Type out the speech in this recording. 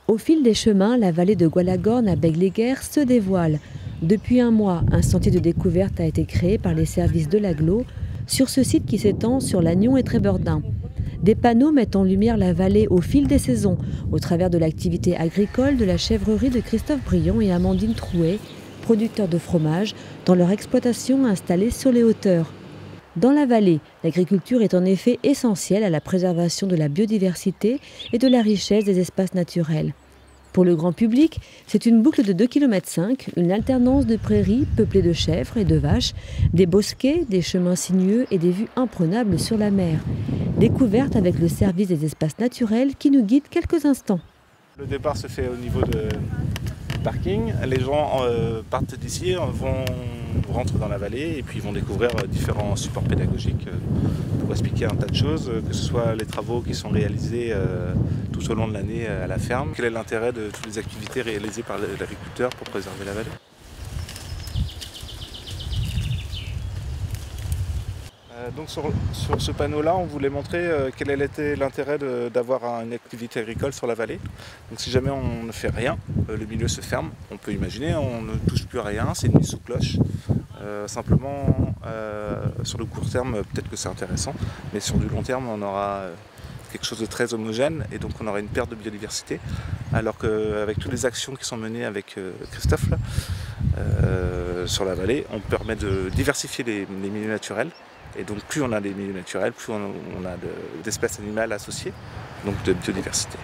Au fil des chemins, la vallée de Gualagorn à Beeg-Léguer se dévoile. Depuis un mois, un sentier de découverte a été créé par les services de l'Agglo sur ce site qui s'étend sur Lannion et Trébeurdin. Des panneaux mettent en lumière la vallée au fil des saisons, au travers de l'activité agricole de la chèvrerie de Christophe Brion et Amandine Trouet, producteurs de fromage, dans leur exploitation installée sur les hauteurs. Dans la vallée, l'agriculture est en effet essentielle à la préservation de la biodiversité et de la richesse des espaces naturels. Pour le grand public, c'est une boucle de 2,5 km, une alternance de prairies peuplées de chèvres et de vaches, des bosquets, des chemins sinueux et des vues imprenables sur la mer. Découverte avec le service des espaces naturels qui nous guide quelques instants. Le départ se fait au niveau du parking. Les gens partent d'ici, rentrent dans la vallée et puis vont découvrir différents supports pédagogiques pour expliquer un tas de choses, que ce soit les travaux qui sont réalisés tout au long de l'année à la ferme. Quel est l'intérêt de toutes les activités réalisées par l'agriculteur pour préserver la vallée? Donc sur ce panneau-là, on voulait montrer quel était l'intérêt d'avoir une activité agricole sur la vallée. Donc si jamais on ne fait rien, le milieu se ferme. On peut imaginer, on ne touche plus à rien, c'est une mise sous cloche. Simplement, sur le court terme, peut-être que c'est intéressant, mais sur du long terme, on aura quelque chose de très homogène et donc on aura une perte de biodiversité. Alors qu'avec toutes les actions qui sont menées avec Christophe là, sur la vallée, on permet de diversifier les milieux naturels. Et donc plus on a des milieux naturels, plus on a d'espèces animales associées, donc de biodiversité.